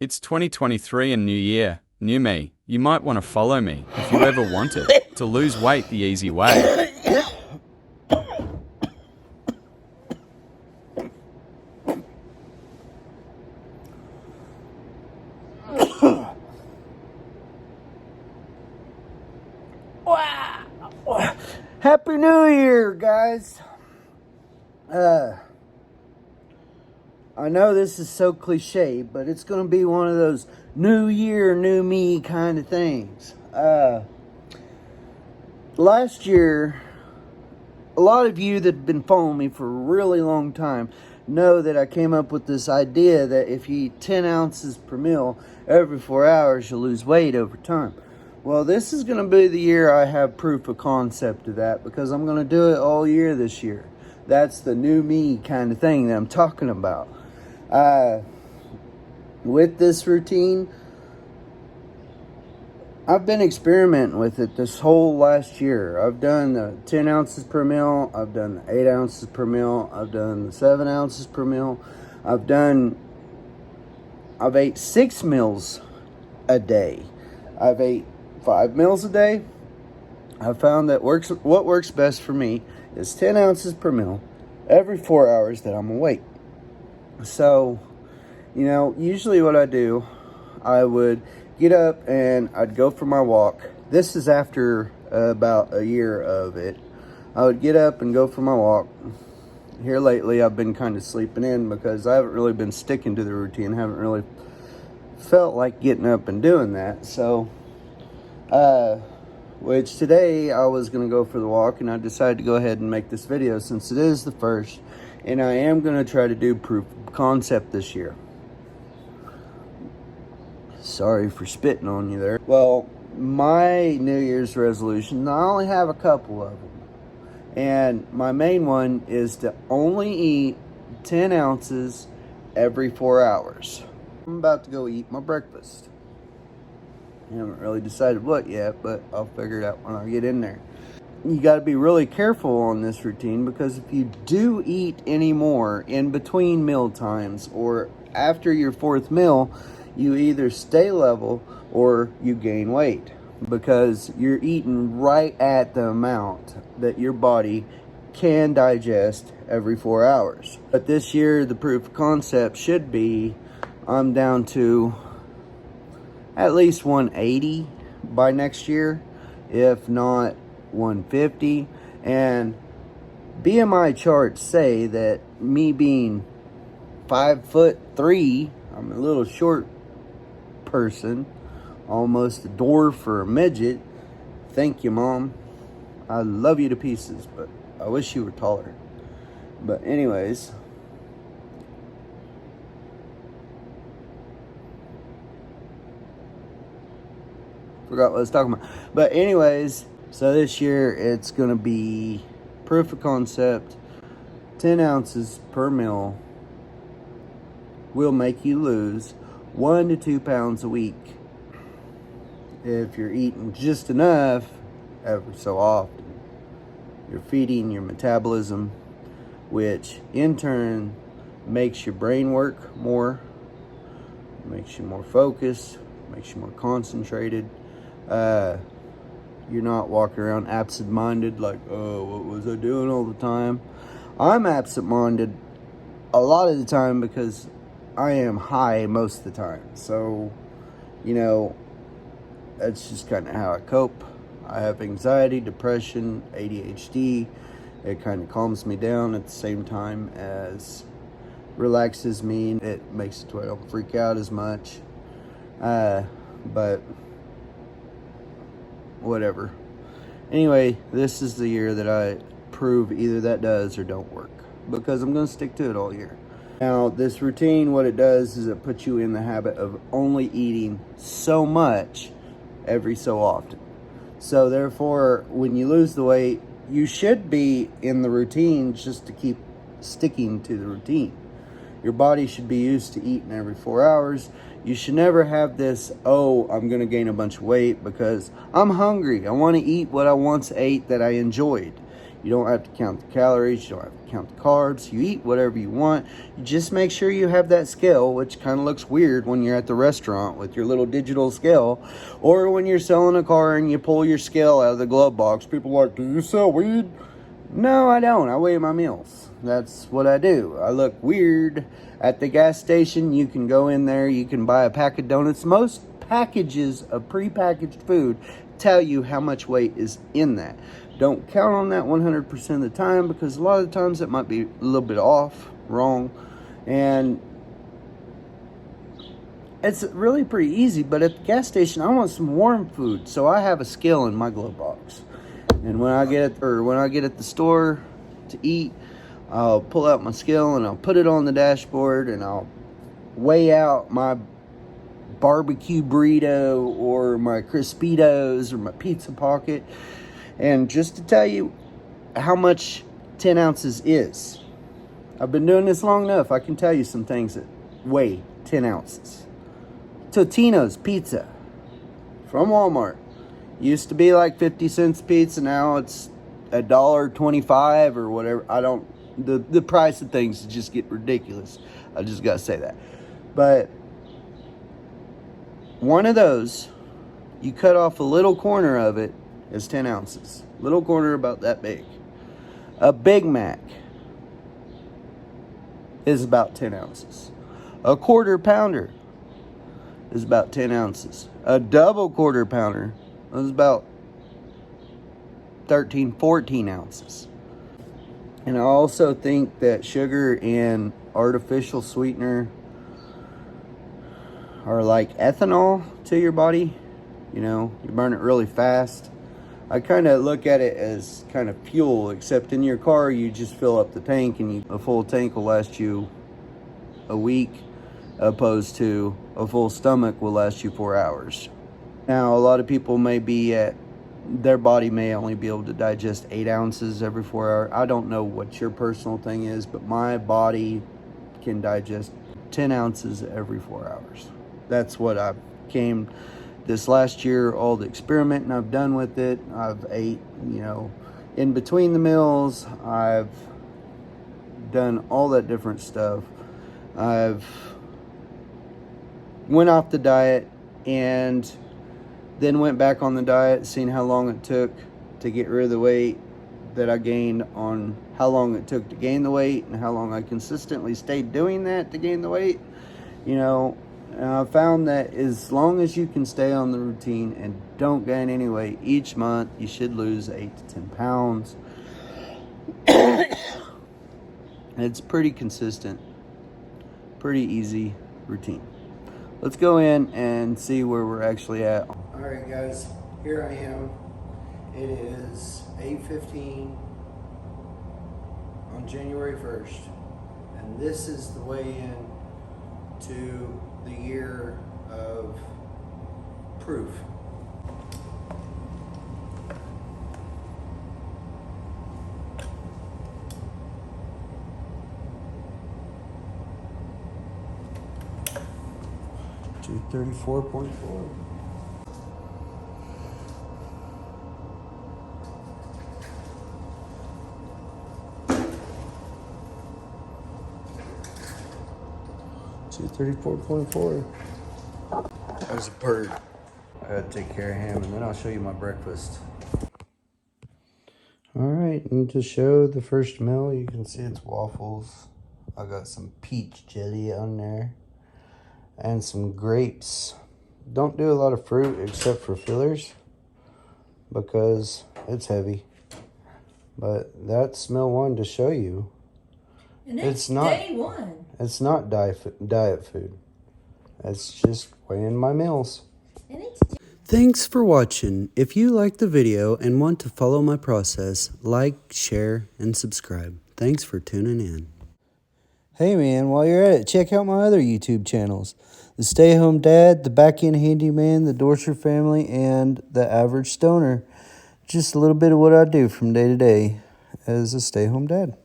It's 2023 and New Year. New me. You might want to follow me if you ever wanted to lose weight the easy way. Wow. Happy New Year, guys. I know this is so cliche, but it's going to be one of those new year, new me kind of things. Last year, a lot of you that have been following me for a really long time know that I came up with this idea that if you eat 10 ounces per meal every 4 hours, you'll lose weight over time. Well, this is going to be the year I have proof of concept of that, because I'm going to do it all year this year. That's the new me kind of thing that I'm talking about. With this routine, I've been experimenting with it this whole last year. I've done the 10 ounces per meal. I've done the 8 ounces per meal. I've done the 7 ounces per meal. I've ate 6 meals a day. I've ate 5 meals a day. I found that what works best for me is 10 ounces per meal every 4 hours that I'm awake. So, usually what I do, I would get up and I'd go for my walk. This is after about a year of it. I would get up and go for my walk. Here lately, I've been kind of sleeping in because I haven't really been sticking to the routine. Haven't really felt like getting up and doing that. So, which today I was going to go for the walk, and I decided to go ahead and make this video since it is the first, and I am going to try to do proof of concept this year. Sorry for spitting on you there. Well, my New Year's resolution, I only have a couple of them, and my main one is to only eat 10 ounces every 4 hours. I'm about to go eat my breakfast. I haven't really decided what yet, but I'll figure it out when I get in there. You got to be really careful on this routine, because if you do eat any more in between meal times or after your fourth meal, you either stay level or you gain weight, because you're eating right at the amount that your body can digest every 4 hours. But this year, the proof of concept should be I'm down to at least 180 by next year, if not 150. And BMI charts say that me being 5'3", I'm a little short person, almost a dwarf or a midget. Thank you, Mom. I love you to pieces, but I wish you were taller. But anyways, forgot what I was talking about. But anyways, so this year it's going to be proof of concept. 10 ounces per meal will make you lose 1 to 2 pounds a week if you're eating just enough every so often. You're feeding your metabolism, which in turn makes your brain work more, makes you more focused, makes you more concentrated. You're not walking around absent-minded like, oh, what was I doing all the time? I'm absent-minded a lot of the time because I am high most of the time. So, that's just kind of how I cope. I have anxiety, depression, ADHD. It kind of calms me down at the same time as relaxes me. It makes it to where I don't freak out as much. But whatever. Anyway, this is the year that I prove either that does or don't work, because I'm going to stick to it all year. Now, this routine, what it does is it puts you in the habit of only eating so much every so often. So therefore, when you lose the weight, you should be in the routine just to keep sticking to the routine. Your body should be used to eating every 4 hours. You should never have this, oh, I'm going to gain a bunch of weight because I'm hungry. I want to eat what I once ate that I enjoyed. You don't have to count the calories. You don't have to count the carbs. You eat whatever you want. You just make sure you have that scale, which kind of looks weird when you're at the restaurant with your little digital scale, or when you're selling a car and you pull your scale out of the glove box. People are like, do you sell weed? No, I don't. I weigh my meals. That's what I do. I look weird at the gas station. You can go in there. You can buy a pack of donuts. Most packages of prepackaged food tell you how much weight is in that. Don't count on that 100% of the time, because a lot of the times it might be a little bit off, wrong, and it's really pretty easy. But at the gas station, I want some warm food, so I have a scale in my glove box. And when I get at the store to eat, I'll pull out my scale and I'll put it on the dashboard, and I'll weigh out my barbecue burrito or my Crispitos or my pizza pocket. And just to tell you how much 10 ounces is, I've been doing this long enough, I can tell you some things that weigh 10 ounces. Totino's pizza from Walmart. Used to be like 50 cents pizza, now it's $1.25 or whatever. The price of things just get ridiculous. I just gotta say that. But one of those, you cut off a little corner of it, is 10 ounces. Little corner about that big. A Big Mac is about 10 ounces. A quarter pounder is about 10 ounces. A double quarter pounder is about 13, 14 ounces. And I also think that sugar and artificial sweetener are like ethanol to your body. You know, you burn it really fast. I kind of look at it as kind of fuel, except in your car, you just fill up the tank, and a full tank will last you a week, opposed to a full stomach will last you 4 hours. Now, a lot of people their body may only be able to digest 8 ounces every 4 hours. I don't know what your personal thing is, but my body can digest 10 ounces every 4 hours. That's what I've came this last year, all the experimenting I've done with it. I've ate, in between the meals. I've done all that different stuff. I've went off the diet and then went back on the diet, seen how long it took to get rid of the weight that I gained, on how long it took to gain the weight and how long I consistently stayed doing that to gain the weight. And I found that as long as you can stay on the routine and don't gain any weight each month, you should lose 8 to 10 pounds. It's pretty consistent, pretty easy routine. Let's go in and see where we're actually at. All right, guys, here I am. It is 8:15 on January 1st, and this is the weigh-in to the year of proof. $234.4. $234.4. There's a bird. I gotta take care of him, and then I'll show you my breakfast. Alright, and to show the first meal, you can see it's waffles. I got some peach jelly on there and some grapes. Don't do a lot of fruit except for fillers because it's heavy. But that's meal one to show you. And it's not day one. It's not diet food. It's just weighing my meals. Thanks for watching. If you liked the video and want to follow my process, like, share, and subscribe. Thanks for tuning in. Hey man, while you're at it, check out my other YouTube channels. The Stay Home Dad, The Back End Handyman, The Dorser Family, and The Average Stoner. Just a little bit of what I do from day to day as a stay-home dad.